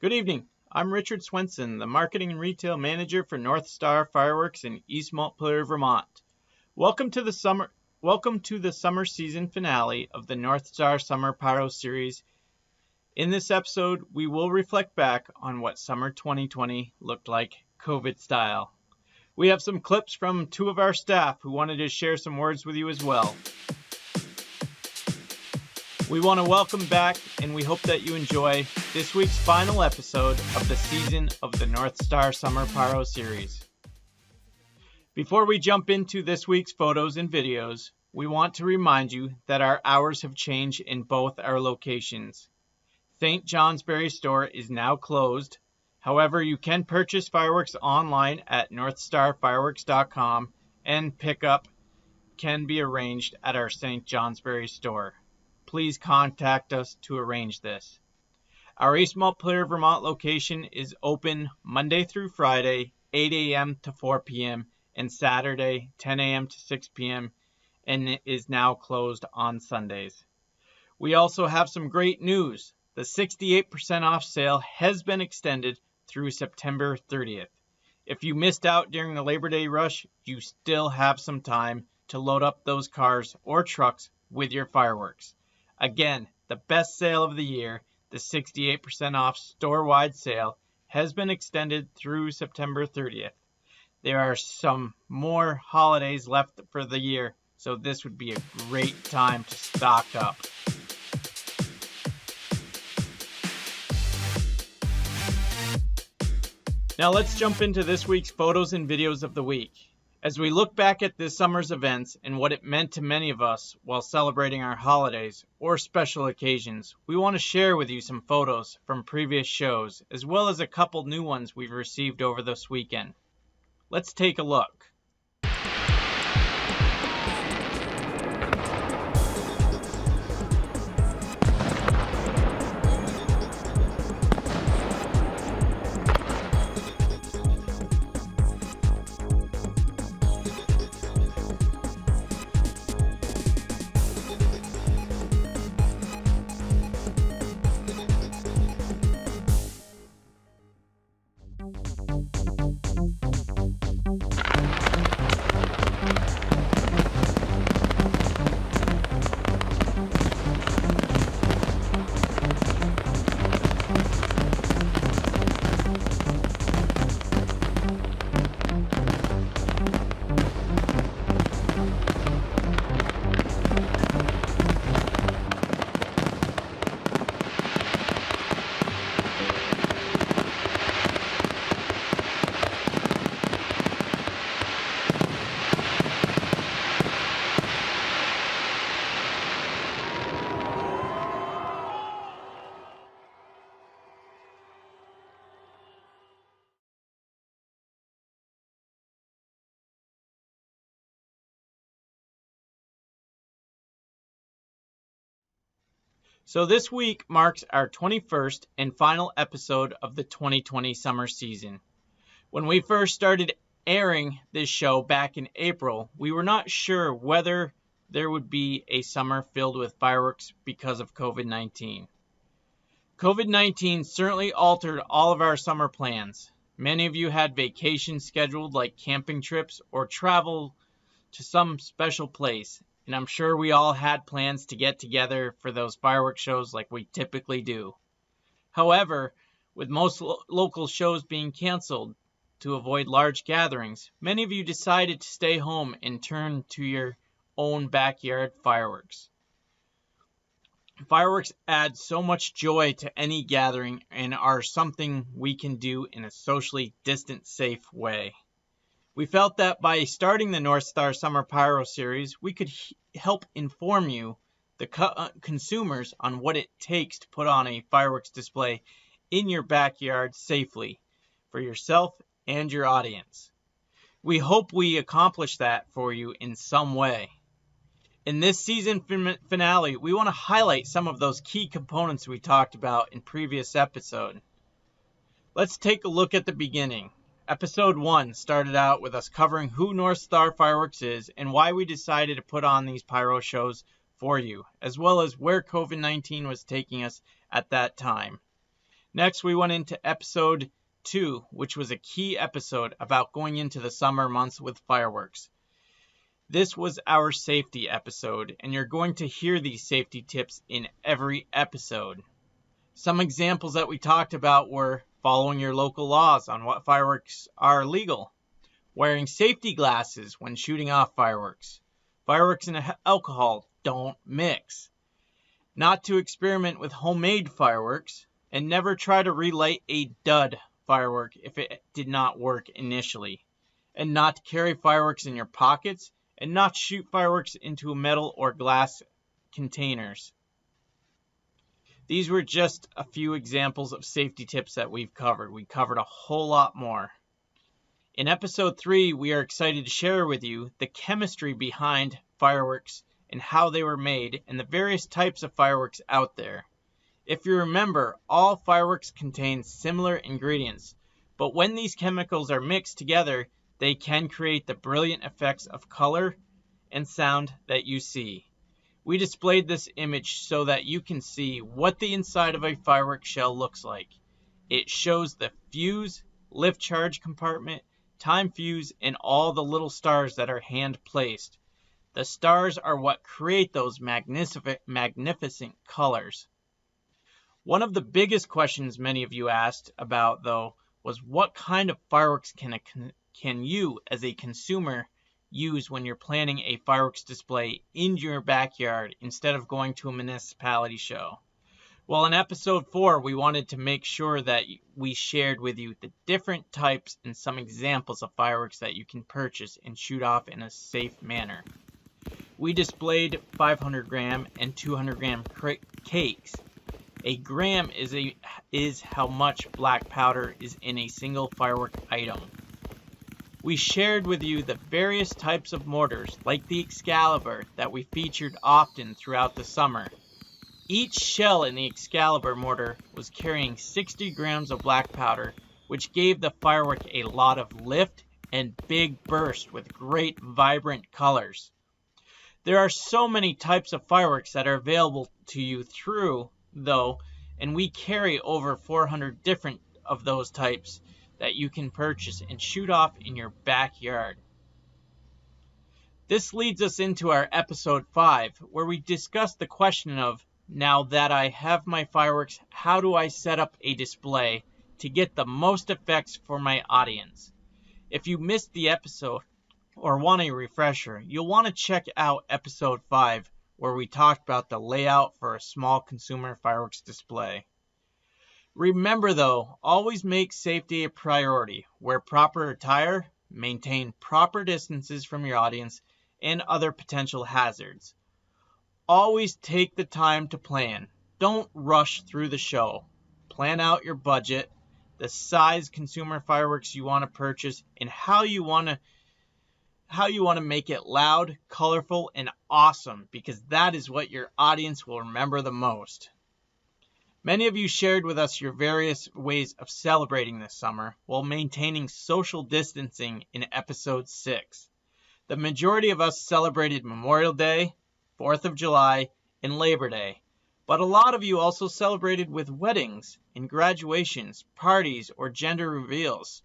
Good evening. I'm Richard Swenson, the Marketing and Retail Manager for Northstar Fireworks in East Montpelier, Vermont. Welcome to the summer season finale of the Northstar Summer Pyro series. In this episode, we will reflect back on what summer 2020 looked like COVID style. We have some clips from two of our staff who wanted to share some words with you as well. We want to welcome back, and we hope that you enjoy this week's final episode of the season of the Northstar Summer Pyro series. Before we jump into this week's photos and videos, we want to remind you that our hours have changed in both our locations. St. Johnsbury store is now closed. However, you can purchase fireworks online at northstarfireworks.com, and pickup can be arranged at our St. Johnsbury store. Please contact us to arrange this. Our East Montpelier, Vermont location is open Monday through Friday, 8 a.m. to 4 p.m. and Saturday, 10 a.m. to 6 p.m. and it is now closed on Sundays. We also have some great news. The 68% off sale has been extended through September 30th. If you missed out during the Labor Day rush, you still have some time to load up those cars or trucks with your fireworks. Again, the best sale of the year, the 68% off store-wide sale, has been extended through September 30th. There are some more holidays left for the year, so this would be a great time to stock up. Now let's jump into this week's photos and videos of the week. As we look back at this summer's events and what it meant to many of us while celebrating our holidays or special occasions, we want to share with you some photos from previous shows, as well as a couple new ones we've received over this weekend. Let's take a look. So this week marks our 21st and final episode of the 2020 summer season. When we first started airing this show back in April, we were not sure whether there would be a summer filled with fireworks because of COVID-19. COVID-19 certainly altered all of our summer plans. Many of you had vacations scheduled, like camping trips or travel to some special place. And I'm sure we all had plans to get together for those fireworks shows like we typically do. However, with most local shows being canceled to avoid large gatherings, many of you decided to stay home and turn to your own backyard fireworks. Fireworks add so much joy to any gathering and are something we can do in a socially distant, safe way. We felt that by starting the Northstar Summer Pyro series, we could help inform you, the consumers, on what it takes to put on a fireworks display in your backyard safely for yourself and your audience. We hope we accomplish that for you in some way. In this season finale, we want to highlight some of those key components we talked about in previous episode. Let's take a look at the beginning. Episode 1 started out with us covering who Northstar Fireworks is and why we decided to put on these pyro shows for you, as well as where COVID-19 was taking us at that time. Next, we went into episode 2, which was a key episode about going into the summer months with fireworks. This was our safety episode, and you're going to hear these safety tips in every episode. Some examples that we talked about were following your local laws on what fireworks are legal, wearing safety glasses when shooting off fireworks, fireworks and alcohol don't mix, not to experiment with homemade fireworks, and never try to relight a dud firework if it did not work initially, and not to carry fireworks in your pockets, and not shoot fireworks into metal or glass containers. These were just a few examples of safety tips that we've covered. We covered a whole lot more. In episode 3, we are excited to share with you the chemistry behind fireworks and how they were made and the various types of fireworks out there. If you remember, all fireworks contain similar ingredients, but when these chemicals are mixed together, they can create the brilliant effects of color and sound that you see. We displayed this image so that you can see what the inside of a firework shell looks like. It shows the fuse, lift charge compartment, time fuse, and all the little stars that are hand placed. The stars are what create those magnificent colors. One of the biggest questions many of you asked about, though, was what kind of fireworks can you, as a consumer, use when you're planning a fireworks display in your backyard instead of going to a municipality show? Well, in episode 4, we wanted to make sure that we shared with you the different types and some examples of fireworks that you can purchase and shoot off in a safe manner. We displayed 500 gram and 200 gram cakes. A gram is how much black powder is in a single firework item. We shared with you the various types of mortars, like the Excalibur, that we featured often throughout the summer. Each shell in the Excalibur mortar was carrying 60 grams of black powder, which gave the firework a lot of lift and big burst with great vibrant colors. There are so many types of fireworks that are available to you and we carry over 400 different of those types that you can purchase and shoot off in your backyard. This leads us into our episode 5, where we discuss the question of, now that I have my fireworks, how do I set up a display to get the most effects for my audience? If you missed the episode or want a refresher, you'll want to check out episode 5, where we talked about the layout for a small consumer fireworks display. Remember though, always make safety a priority. Wear proper attire, maintain proper distances from your audience and other potential hazards. Always take the time to plan. Don't rush through the show. Plan out your budget, the size consumer fireworks you want to purchase, and how you want to make it loud, colorful, and awesome, because that is what your audience will remember the most. Many of you shared with us your various ways of celebrating this summer while maintaining social distancing in episode 6. The majority of us celebrated Memorial Day, 4th of July, and Labor Day, but a lot of you also celebrated with weddings and graduations, parties, or gender reveals.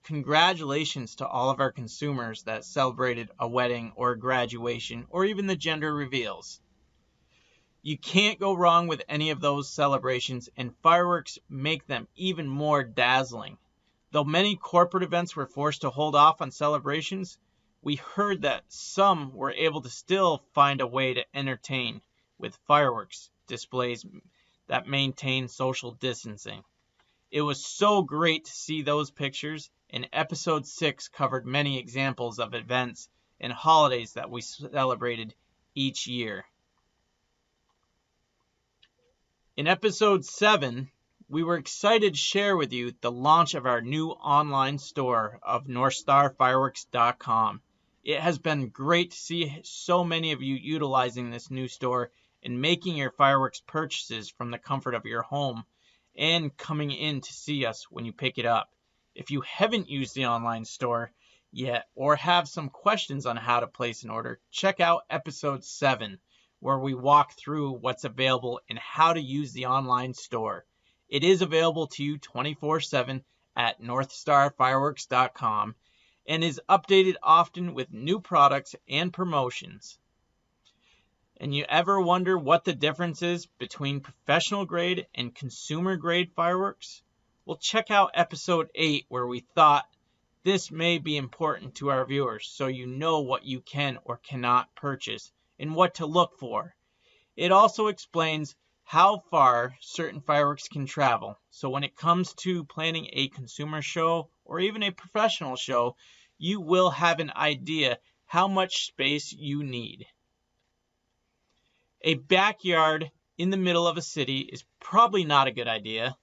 Congratulations to all of our consumers that celebrated a wedding or a graduation or even the gender reveals. You can't go wrong with any of those celebrations, and fireworks make them even more dazzling. Though many corporate events were forced to hold off on celebrations, we heard that some were able to still find a way to entertain with fireworks displays that maintain social distancing. It was so great to see those pictures, and episode 6 covered many examples of events and holidays that we celebrated each year. In episode 7, we were excited to share with you the launch of our new online store of NorthstarFireworks.com. It has been great to see so many of you utilizing this new store and making your fireworks purchases from the comfort of your home and coming in to see us when you pick it up. If you haven't used the online store yet or have some questions on how to place an order, check out episode 7, where we walk through what's available and how to use the online store. It is available to you 24/7 at northstarfireworks.com and is updated often with new products and promotions. And you ever wonder what the difference is between professional grade and consumer grade fireworks? Well, check out episode 8 where we thought this may be important to our viewers so you know what you can or cannot purchase and what to look for. It also explains how far certain fireworks can travel. So when it comes to planning a consumer show or even a professional show, you will have an idea how much space you need. A backyard in the middle of a city is probably not a good idea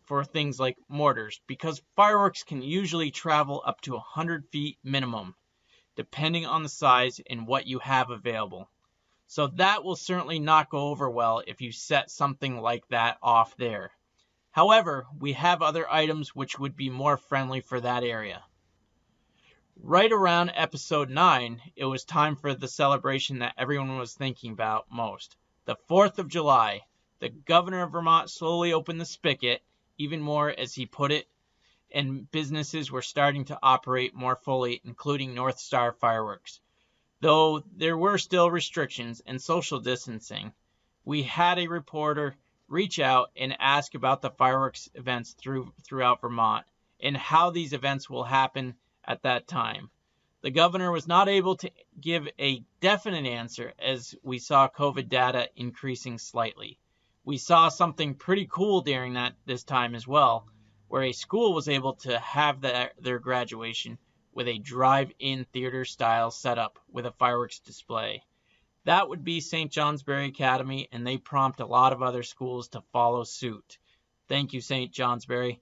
for things like mortars because fireworks can usually travel up to 100 feet minimum, depending on the size and what you have available. So that will certainly not go over well if you set something like that off there. However, we have other items which would be more friendly for that area. Right around episode 9, it was time for the celebration that everyone was thinking about most. The 4th of July. The governor of Vermont slowly opened the spigot, even more as he put it, and businesses were starting to operate more fully, including Northstar Fireworks. Though there were still restrictions and social distancing, we had a reporter reach out and ask about the fireworks events throughout Vermont and how these events will happen at that time. The governor was not able to give a definite answer as we saw COVID data increasing slightly. We saw something pretty cool during this time as well, where a school was able to have their graduation with a drive-in theater style setup with a fireworks display. That would be St. Johnsbury Academy, and they prompt a lot of other schools to follow suit. Thank you, St. Johnsbury.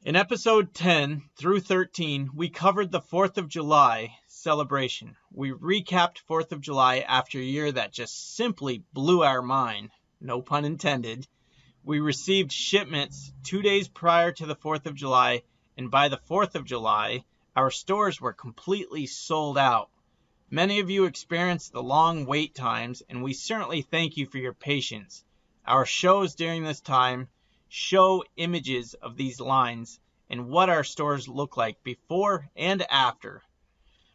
In episode 10 through 13, we covered the 4th of July celebration. We recapped 4th of July after a year that just simply blew our mind. No pun intended. We received shipments 2 days prior to the 4th of July, and by the 4th of July, our stores were completely sold out. Many of you experienced the long wait times, and we certainly thank you for your patience. Our shows during this time show images of these lines and what our stores look like before and after.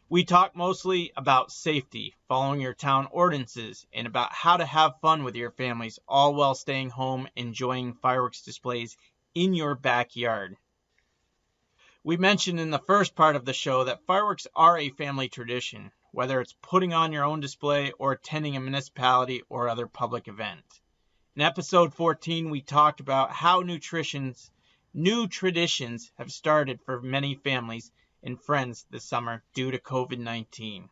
We talk mostly about safety, following your town ordinances, and about how to have fun with your families, all while staying home enjoying fireworks displays in your backyard. We mentioned in the first part of the show that fireworks are a family tradition, whether it's putting on your own display or attending a municipality or other public event. In episode 14, we talked about how new traditions have started for many families and friends this summer due to COVID-19.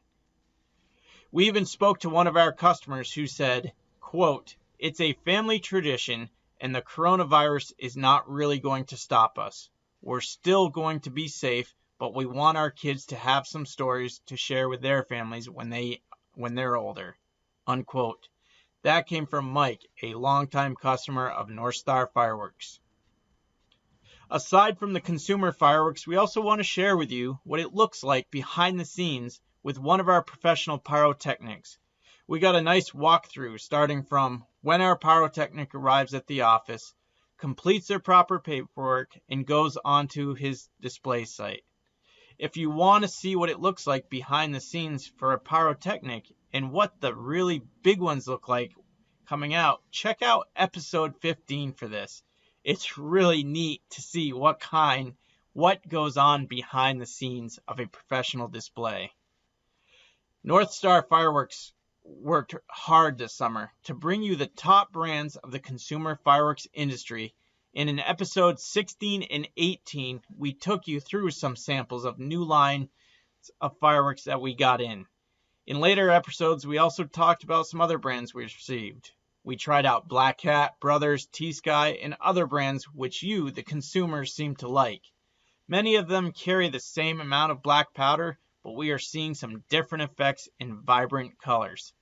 We even spoke to one of our customers who said, quote, "It's a family tradition and the coronavirus is not really going to stop us. We're still going to be safe, but we want our kids to have some stories to share with their families when they're older." Unquote. That came from Mike, a longtime customer of Northstar Fireworks. Aside from the consumer fireworks, we also want to share with you what it looks like behind the scenes with one of our professional pyrotechnics. We got a nice walkthrough starting from when our pyrotechnic arrives at the office, completes their proper paperwork, and goes onto his display site. If you want to see what it looks like behind the scenes for a pyrotechnic and what the really big ones look like coming out, check out episode 15 for this. It's really neat to see what goes on behind the scenes of a professional display. Northstar Fireworks worked hard this summer to bring you the top brands of the consumer fireworks industry. And in episodes 16 and 18, we took you through some samples of new lines of fireworks that we got in. In later episodes, we also talked about some other brands we received. We tried out Black Cat, Brothers, T-Sky, and other brands which you, the consumers, seem to like. Many of them carry the same amount of black powder, but we are seeing some different effects in vibrant colors.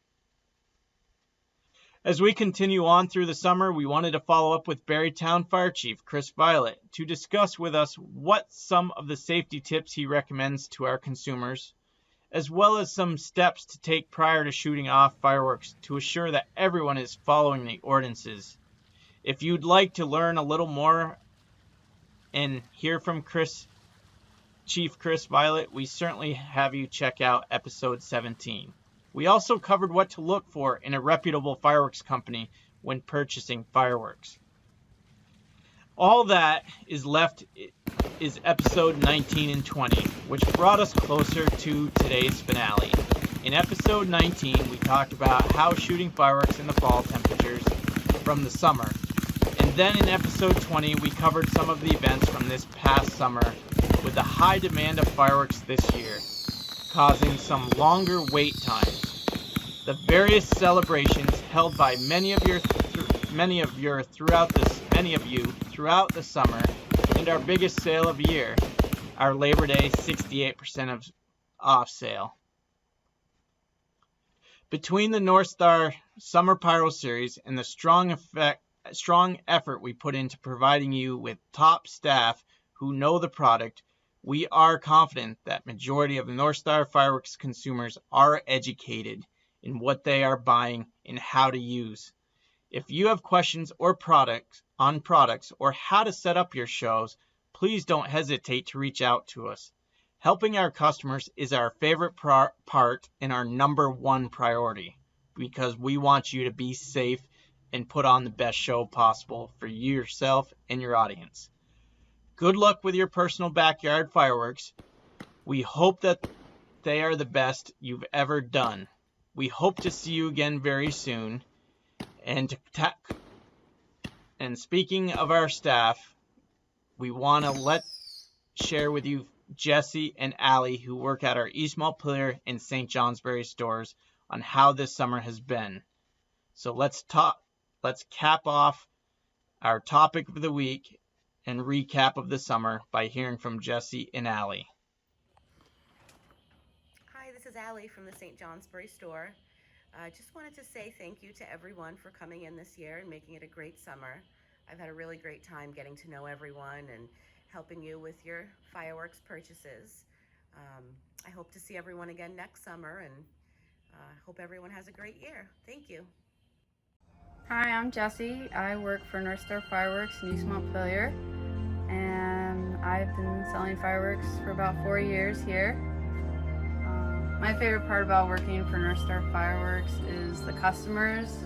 As we continue on through the summer, we wanted to follow up with Barrytown Fire Chief Chris Violet to discuss with us what some of the safety tips he recommends to our consumers, as well as some steps to take prior to shooting off fireworks to assure that everyone is following the ordinances. If you'd like to learn a little more and hear from Chief Chris Violet, we certainly have you check out episode 17. We also covered what to look for in a reputable fireworks company when purchasing fireworks. All that is left is episode 19 and 20, which brought us closer to today's finale. In episode 19, we talked about how shooting fireworks in the fall temperatures from the summer. And then in episode 20, we covered some of the events from this past summer with the high demand of fireworks this year, causing some longer wait times. The various celebrations held by many of you throughout the summer, and our biggest sale of the year, our Labor Day 68% off sale. Between the Northstar Summer Pyro Series and the strong effort we put into providing you with top staff who know the product, we are confident that majority of Northstar fireworks consumers are educated in what they are buying and how to use. If you have questions or products or how to set up your shows, please don't hesitate to reach out to us. Helping our customers is our favorite part and our number one priority, because we want you to be safe and put on the best show possible for yourself and your audience. Good luck with your personal backyard fireworks. We hope that they are the best you've ever done. We hope to see you again very soon. And speaking of our staff, we want to share with you Jesse and Allie, who work at our East Montpelier and St. Johnsbury stores, on how this summer has been. So let's cap off our topic of the week and recap of the summer by hearing from Jesse and Allie. Hi, this is Allie from the St. Johnsbury store. I just wanted to say thank you to everyone for coming in this year and making it a great summer. I've had a really great time getting to know everyone and helping you with your fireworks purchases. I hope to see everyone again next summer, and hope everyone has a great year. Thank you. Hi, I'm Jessie. I work for Northstar Fireworks in East Montpelier, and I've been selling fireworks for about 4 years here. My favorite part about working for Northstar Fireworks is the customers.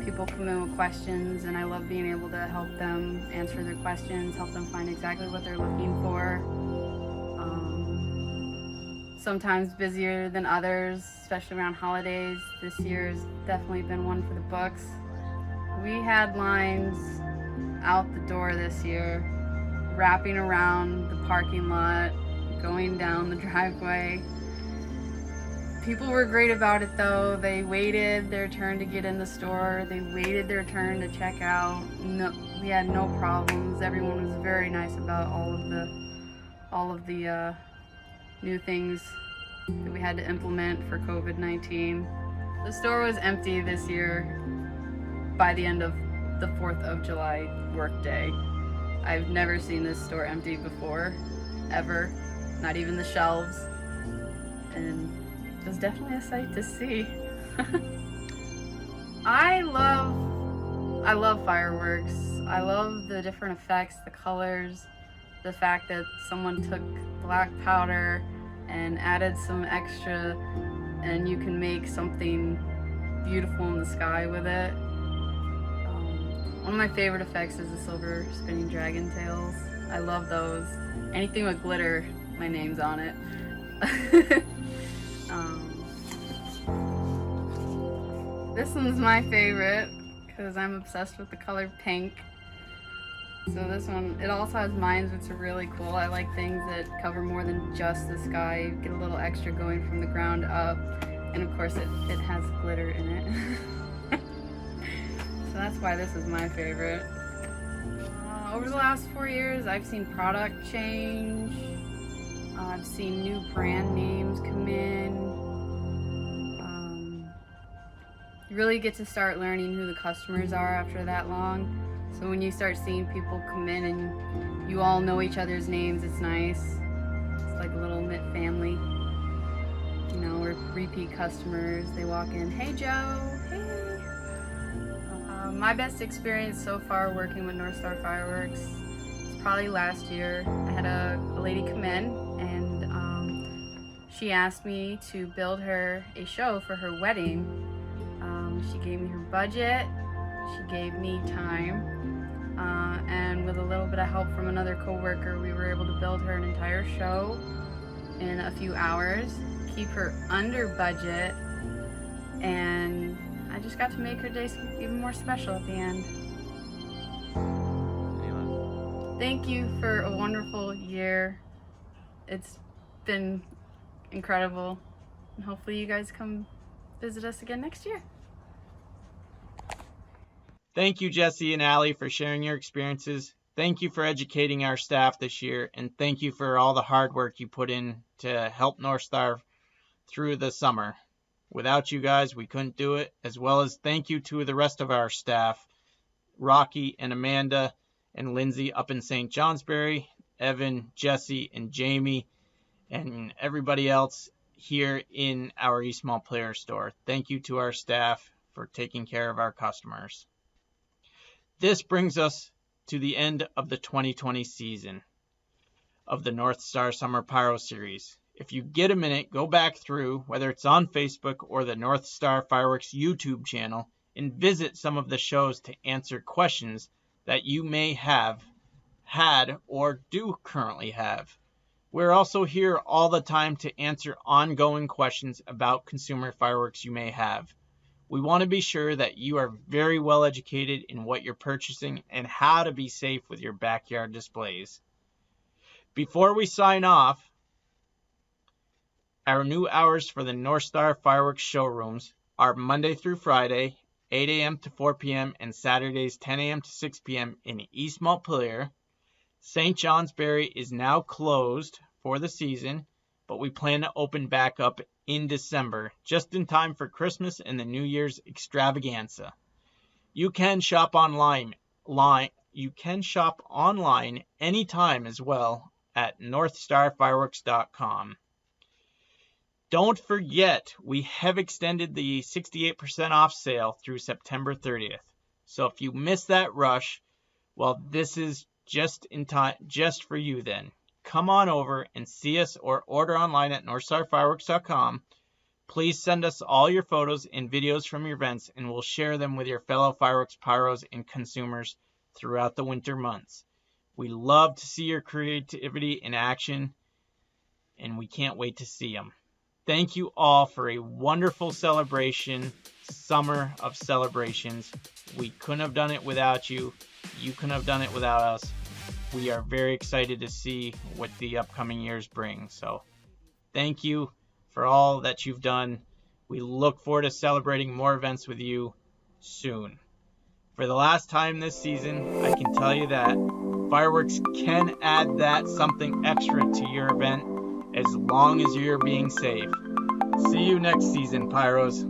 People come in with questions, and I love being able to help them answer their questions, help them find exactly what they're looking for. Sometimes busier than others, especially around holidays. This year has definitely been one for the books. We had lines out the door this year, wrapping around the parking lot, going down the driveway. People were great about it though. They waited their turn to get in the store. They waited their turn to check out. No, we had no problems. Everyone was very nice about all of the new things that we had to implement for COVID-19. The store was empty this year by the end of the 4th of July workday. I've never seen this store empty before, ever, not even the shelves, and it was definitely a sight to see. I love fireworks. I love the different effects, the colors, the fact that someone took black powder and added some extra, and you can make something beautiful in the sky with it. One of my favorite effects is the silver spinning dragon tails. I love those. Anything with glitter, my name's on it. This one's my favorite because I'm obsessed with the color pink. So this one, it also has mines, which are really cool. I like things that cover more than just the sky. You get a little extra going from the ground up. And of course it has glitter in it. So that's why this is my favorite. Over the last 4 years, I've seen product change. I've seen new brand names come in. You really get to start learning who the customers are after that long. So when you start seeing people come in and you all know each other's names, it's nice. It's like a little knit family. You know, we're repeat customers. They walk in, hey Joe, hey. My best experience so far working with Northstar Fireworks is probably last year. I had a lady come in and she asked me to build her a show for her wedding. She gave me her budget, she gave me time, and with a little bit of help from another coworker, we were able to build her an entire show in a few hours, keep her under budget, and I just got to make her day even more special at the end. Thank you for a wonderful year. It's been incredible. And hopefully you guys come visit us again next year. Thank you, Jesse and Allie, for sharing your experiences. Thank you for educating our staff this year, and thank you for all the hard work you put in to help Northstar through the summer. Without you guys, we couldn't do it, as well as thank you to the rest of our staff, Rocky and Amanda and Lindsay up in St. Johnsbury, Evan, Jesse, and Jamie, and everybody else here in our E-Small Player store. Thank you to our staff for taking care of our customers. This brings us to the end of the 2020 season of the Northstar Summer Pyro Series. If you get a minute, go back through, whether it's on Facebook or the Northstar Fireworks YouTube channel, and visit some of the shows to answer questions that you may have had or do currently have. We're also here all the time to answer ongoing questions about consumer fireworks you may have. We want to be sure that you are very well educated in what you're purchasing and how to be safe with your backyard displays. Before we sign off, our new hours for the Northstar Fireworks showrooms are Monday through Friday, 8 a.m. to 4 p.m. and Saturdays 10 a.m. to 6 p.m. in East Montpelier. St. Johnsbury is now closed for the season, but we plan to open back up in December, just in time for Christmas and the New Year's extravaganza. You can shop online anytime as well at northstarfireworks.com. Don't forget, we have extended the 68% off sale through September 30th. So if you missed that rush, well, this is just in time, just for you then. Come on over and see us or order online at northstarfireworks.com. Please send us all your photos and videos from your events, and we'll share them with your fellow fireworks pyros and consumers throughout the winter months. We love to see your creativity in action, and we can't wait to see them. Thank you all for a wonderful summer of celebrations. We couldn't have done it without you. You couldn't have done it without us. We are very excited to see what the upcoming years bring. So thank you for all that you've done. We look forward to celebrating more events with you soon. For the last time this season, I can tell you that fireworks can add that something extra to your event as long as you're being safe. See you next season, Pyros.